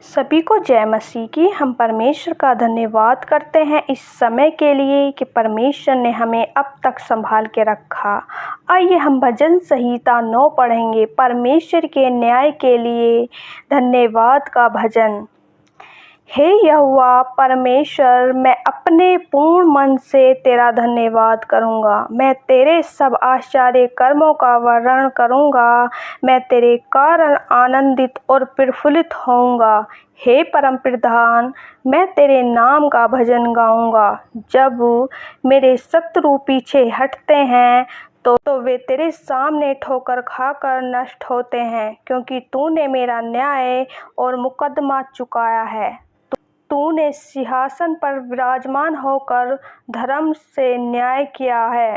सभी को जय मसीह की। हम परमेश्वर का धन्यवाद करते हैं इस समय के लिए कि परमेश्वर ने हमें अब तक संभाल के रखा। आइए हम भजन संहिता 9 पढ़ेंगे। परमेश्वर के न्याय के लिए धन्यवाद का भजन। हे यहोवा परमेश्वर, मैं अपने पूर्ण मन से तेरा धन्यवाद करूँगा। मैं तेरे सब आश्चर्य कर्मों का वर्णन करूँगा। मैं तेरे कारण आनंदित और प्रफुल्लित होऊंगा। हे परम प्रधान, मैं तेरे नाम का भजन गाऊंगा। जब मेरे शत्रु पीछे हटते हैं तो वे तेरे सामने ठोकर खाकर नष्ट होते हैं, क्योंकि तूने मेरा न्याय और मुकदमा चुकाया है। तूने सिंहासन पर विराजमान होकर धर्म से न्याय किया है।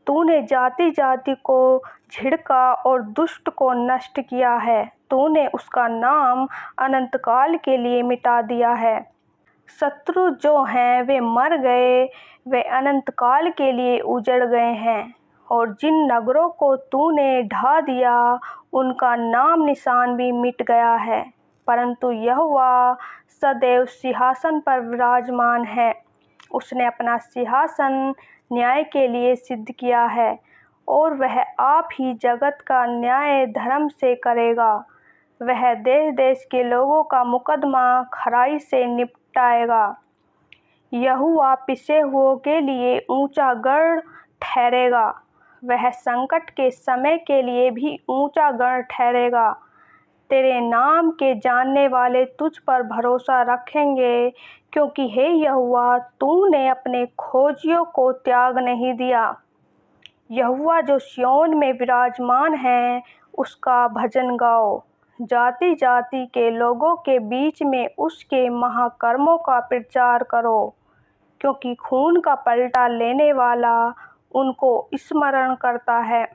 तूने जाति जाति को झिड़का और दुष्ट को नष्ट किया है। तूने उसका नाम अनंतकाल के लिए मिटा दिया है। शत्रु जो हैं वे मर गए, वे अनंतकाल के लिए उजड़ गए हैं। और जिन नगरों को तूने ढा दिया उनका नाम निशान भी मिट गया है। परंतु यहोवा सदैव सिंहासन पर विराजमान है। उसने अपना सिंहासन न्याय के लिए सिद्ध किया है, और वह आप ही जगत का न्याय धर्म से करेगा। वह देश देश के लोगों का मुकदमा खराई से निपटाएगा। यहोवा पिसे हुओं के लिए ऊंचा गढ़ ठहरेगा। वह संकट के समय के लिए भी ऊंचा गढ़ ठहरेगा। तेरे नाम के जानने वाले तुझ पर भरोसा रखेंगे, क्योंकि हे यहोवा, तूने अपने खोजियों को त्याग नहीं दिया। यहोवा जो सिय्योन में विराजमान है, उसका भजन गाओ। जाति जाति के लोगों के बीच में उसके महाकर्मों का प्रचार करो, क्योंकि खून का पलटा लेने वाला उनको स्मरण करता है।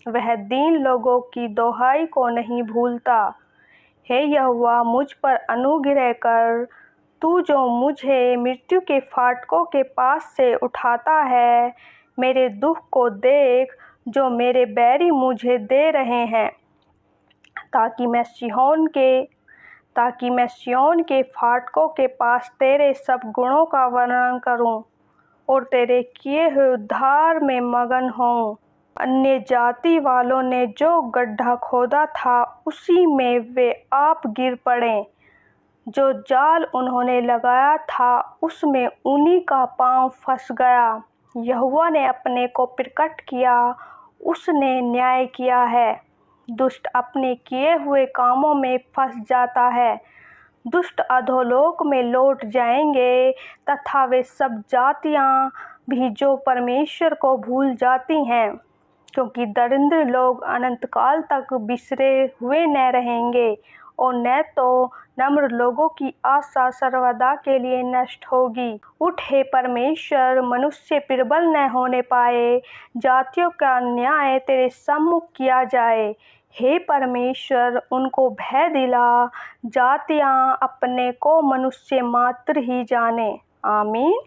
वह दीन लोगों की दोहाई को नहीं भूलता। हे यहोवा, मुझ पर अनुग्रह कर। तू जो मुझे मृत्यु के फाटकों के पास से उठाता है, मेरे दुख को देख जो मेरे बैरी मुझे दे रहे हैं, ताकि मैं सिय्योन के फाटकों के पास तेरे सब गुणों का वर्णन करूं और तेरे किए हुए उद्धार में मगन होऊं। अन्य जाति वालों ने जो गड्ढा खोदा था, उसी में वे आप गिर पड़े। जो जाल उन्होंने लगाया था, उसमें उन्हीं का पांव फंस गया। यहोवा ने अपने को प्रकट किया, उसने न्याय किया है। दुष्ट अपने किए हुए कामों में फंस जाता है। दुष्ट अधोलोक में लौट जाएंगे, तथा वे सब जातियां भी जो परमेश्वर को भूल जाती हैं, क्योंकि दरिद्र लोग अनंतकाल तक बिसरे हुए न रहेंगे, और न तो नम्र लोगों की आशा सर्वदा के लिए नष्ट होगी। उठ हे परमेश्वर, मनुष्य प्रबल न होने पाए। जातियों का न्याय तेरे सम्मुख किया जाए। हे परमेश्वर, उनको भय दिला। जातियां अपने को मनुष्य मात्र ही जाने। आमीन।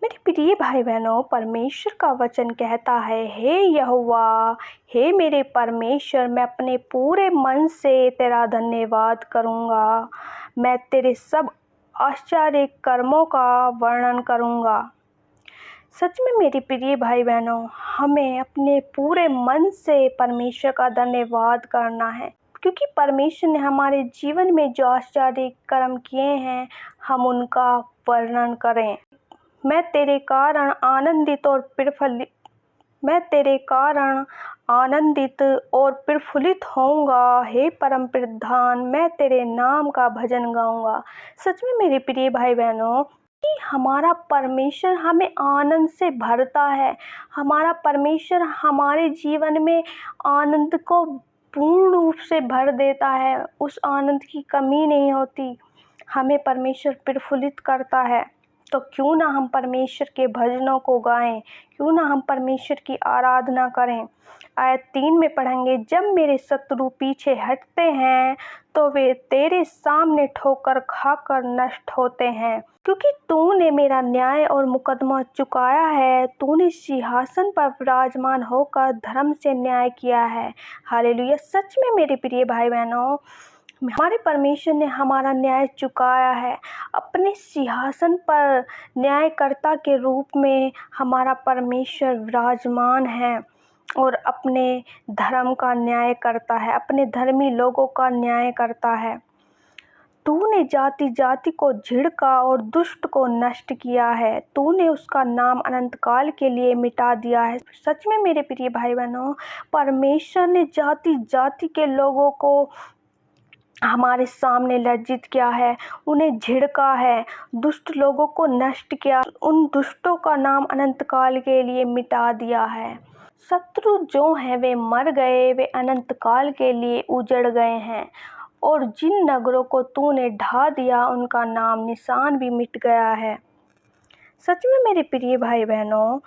मेरे प्रिय भाई बहनों, परमेश्वर का वचन कहता है, हे यहोवा, हे मेरे परमेश्वर, मैं अपने पूरे मन से तेरा धन्यवाद करूँगा। मैं तेरे सब आश्चर्य कर्मों का वर्णन करूँगा। सच में मेरे प्रिय भाई बहनों, हमें अपने पूरे मन से परमेश्वर का धन्यवाद करना है, क्योंकि परमेश्वर ने हमारे जीवन में जो आश्चर्य कर्म किए हैं, हम उनका वर्णन करें। मैं तेरे कारण आनंदित और प्रफुल्लित होऊंगा। हे परम प्रधान, मैं तेरे नाम का भजन गाऊंगा। सच में मेरे प्रिय भाई बहनों, कि हमारा परमेश्वर हमें आनंद से भरता है। हमारा परमेश्वर हमारे जीवन में आनंद को पूर्ण रूप से भर देता है। उस आनंद की कमी नहीं होती। हमें परमेश्वर प्रफुल्लित करता है। तो क्यों ना हम परमेश्वर के भजनों को गाएं, क्यों ना हम परमेश्वर की आराधना करें। आयत 3 में पढ़ेंगे, जब मेरे शत्रु पीछे हटते हैं तो वे तेरे सामने ठोकर खाकर नष्ट होते हैं, क्योंकि तूने मेरा न्याय और मुकदमा चुकाया है। तूने सिंहासन पर विराजमान होकर धर्म से न्याय किया है। हालेलुया। सच में मेरे प्रिय भाई बहनों, हमारे परमेश्वर ने हमारा न्याय चुकाया है। अपने सिंहासन पर न्यायकर्ता के रूप में हमारा परमेश्वर विराजमान है और अपने धर्म का न्याय करता है, अपने धर्मी लोगों का न्याय करता है। तूने जाति जाति को झिड़का और दुष्ट को नष्ट किया है। तूने उसका नाम अनंत काल के लिए मिटा दिया है। सच में मेरे प्रिय भाई बहनों, परमेश्वर ने जाति जाति के लोगों को हमारे सामने लज्जित किया है, उन्हें झिड़का है, दुष्ट लोगों को नष्ट किया, उन दुष्टों का नाम अनंत काल के लिए मिटा दिया है। शत्रु जो हैं वे मर गए, वे अनंत काल के लिए उजड़ गए हैं और जिन नगरों को तूने ढा दिया उनका नाम निशान भी मिट गया है। सच में मेरे प्रिय भाई बहनों,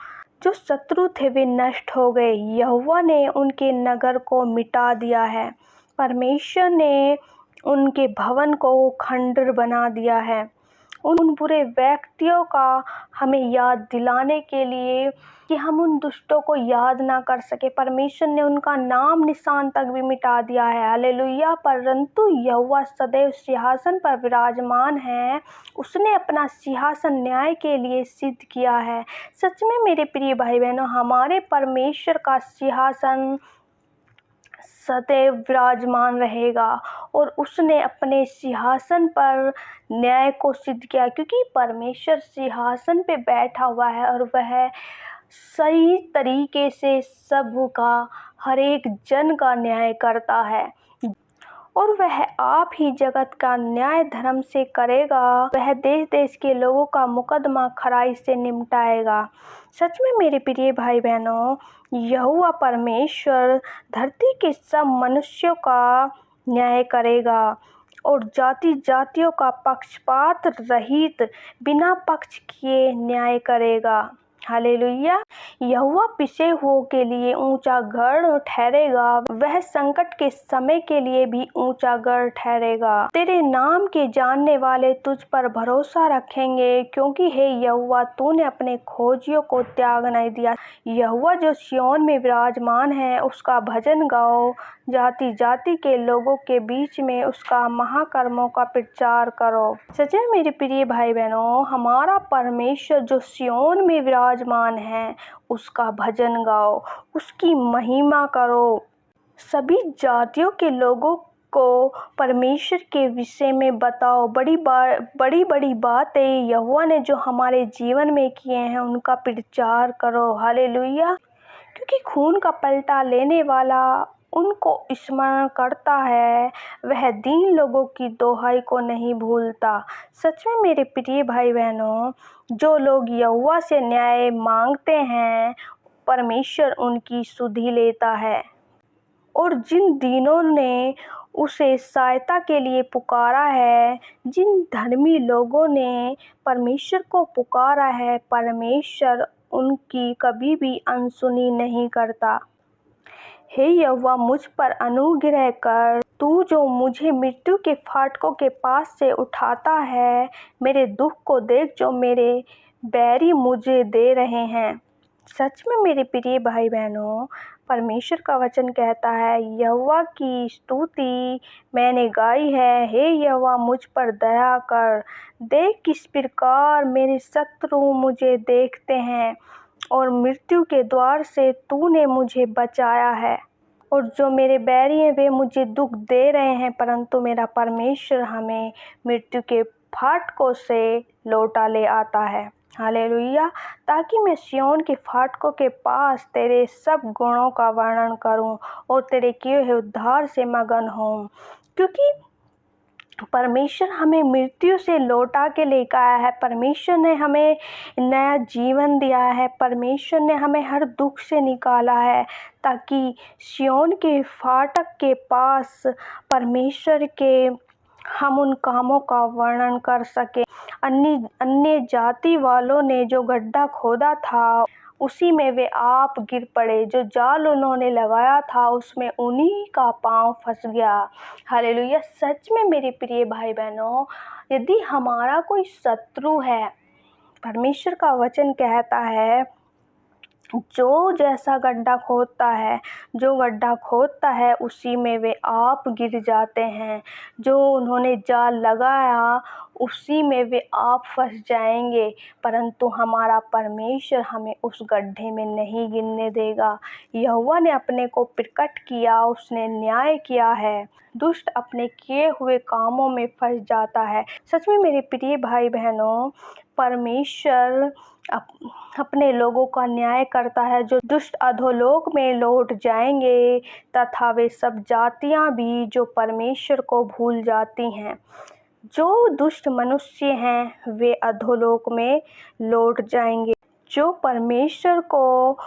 जो शत्रु थे वे नष्ट हो गए। यहोवा ने उनके नगर को मिटा दिया है। परमेश्वर ने उनके भवन को खंडर बना दिया है। उन बुरे व्यक्तियों का हमें याद दिलाने के लिए कि हम उन दुष्टों को याद ना कर सके, परमेश्वर ने उनका नाम निशान तक भी मिटा दिया है। हालेलुया। परंतु यहोवा सदैव सिंहासन पर विराजमान है। उसने अपना सिंहासन न्याय के लिए सिद्ध किया है। सच में मेरे प्रिय भाई बहनों, हमारे परमेश्वर का सिंहासन सदैव विराजमान रहेगा और उसने अपने सिंहासन पर न्याय को सिद्ध किया, क्योंकि परमेश्वर सिंहासन पे बैठा हुआ है और वह सही तरीके से सबका, हर एक जन का न्याय करता है और वह आप ही जगत का न्याय धर्म से करेगा। वह देश देश के लोगों का मुकदमा खराई से निपटाएगा। सच में मेरे प्रिय भाई बहनों, यहोवा परमेश्वर धरती के सब मनुष्यों का न्याय करेगा और जाति जातियों का पक्षपात रहित बिना पक्ष किए न्याय करेगा। हालेलुया। यहोवा पिसे हुओं के लिए ऊंचा गढ़ ठहरेगा, वह संकट के समय के लिए भी ऊंचा गढ़ ठहरेगा। तेरे नाम के जानने वाले तुझ पर भरोसा रखेंगे, क्योंकि हे यहोवा तूने अपने खोजियों को त्याग नहीं दिया। यहोवा जो सिय्योन में विराजमान है उसका भजन गाओ, जाति जाति के लोगों के बीच में उसका महाकर्मों का प्रचार करो। सच में मेरे प्रिय भाई बहनों, हमारा परमेश्वर जो सिय्योन में विराजमान है उसका भजन गाओ, उसकी महिमा करो। सभी जातियों के लोगों को परमेश्वर के विषय में बताओ। बड़ी बड़ी बातें यहोवा ने जो हमारे जीवन में किए हैं उनका प्रचार करो। हालेलुया। क्योंकि खून का पलटा लेने वाला उनको स्मरण करता है, वह दीन लोगों की दोहाई को नहीं भूलता। सच में मेरे प्रिय भाई बहनों, जो लोग यहोवा से न्याय मांगते हैं परमेश्वर उनकी सुधि लेता है और जिन दीनों ने उसे सहायता के लिए पुकारा है, जिन धर्मी लोगों ने परमेश्वर को पुकारा है, परमेश्वर उनकी कभी भी अनसुनी नहीं करता। हे यहोवा मुझ पर अनुग्रह कर, तू जो मुझे मृत्यु के फाटकों के पास से उठाता है। मेरे दुख को देख जो मेरे बैरी मुझे दे रहे हैं। सच में मेरे प्रिय भाई बहनों, परमेश्वर का वचन कहता है, यहोवा की स्तुति मैंने गाई है। हे यहोवा मुझ पर दया कर, देख किस प्रकार मेरे शत्रु मुझे देखते हैं और मृत्यु के द्वार से तूने मुझे बचाया है। और जो मेरे बैरी हैं वे मुझे दुख दे रहे हैं, परंतु मेरा परमेश्वर हमें मृत्यु के फाटकों से लौटा ले आता है। हालेलुया। ताकि मैं सिय्योन के फाटकों के पास तेरे सब गुणों का वर्णन करूं और तेरे किए हुए उद्धार से मगन हूं, क्योंकि परमेश्वर हमें मृत्यु से लौटा के लेकर आया है। परमेश्वर ने हमें नया जीवन दिया है। परमेश्वर ने हमें हर दुख से निकाला है, ताकि सिय्योन के फाटक के पास परमेश्वर के हम उन कामों का वर्णन कर सके। अन्य जाति वालों ने जो गड्ढा खोदा था उसी में वे आप गिर पड़े, जो जाल उन्होंने लगाया था उसमें उन्हीं का पांव फंस गया। हालेलुया। सच में मेरे प्रिय भाई बहनों, यदि हमारा कोई शत्रु है, परमेश्वर का वचन कहता है जो जैसा गड्ढा खोदता है उसी में वे आप गिर जाते हैं। जो उन्होंने जाल लगाया उसी में वे आप फंस जाएंगे, परंतु हमारा परमेश्वर हमें उस गड्ढे में नहीं गिरने देगा। यहोवा ने अपने को प्रकट किया, उसने न्याय किया है। दुष्ट अपने किए हुए कामों में फंस जाता है। सच में मेरे प्रिय भाई बहनों, परमेश्वर अपने लोगों का न्याय करता है। जो दुष्ट अधोलोक में लौट जाएंगे, तथा वे सब जातियां भी जो परमेश्वर को भूल जाती हैं। जो दुष्ट मनुष्य हैं वे अधोलोक में लौट जाएंगे। जो परमेश्वर को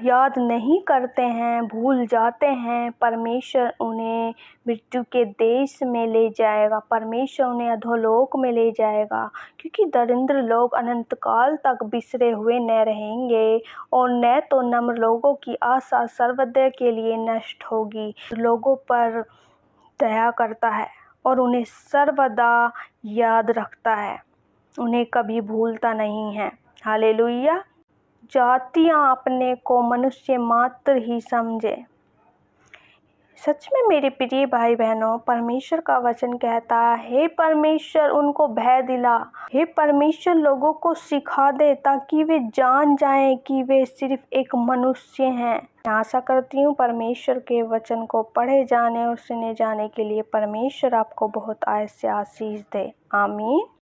याद नहीं करते हैं, भूल जाते हैं, परमेश्वर उन्हें मृत्यु के देश में ले जाएगा। परमेश्वर उन्हें अधोलोक में ले जाएगा, क्योंकि दरिद्र लोग अनंत काल तक बिसरे हुए न रहेंगे, और न तो नम्र लोगों की आशा सर्वदा के लिए नष्ट होगी। लोगों पर दया करता है और उन्हें सर्वदा याद रखता है, उन्हें कभी भूलता नहीं है। हालेलुया। जातियां अपने को मनुष्य मात्र ही समझे। सच में मेरे प्रिय भाई बहनों, परमेश्वर का वचन कहता है, हे परमेश्वर उनको भय दिला, हे परमेश्वर लोगों को सिखा दे, ताकि वे जान जाएं कि वे सिर्फ एक मनुष्य हैं। मैं आशा करती हूँ परमेश्वर के वचन को पढ़े जाने और सुने जाने के लिए परमेश्वर आपको बहुत आशीष दे। आमीन।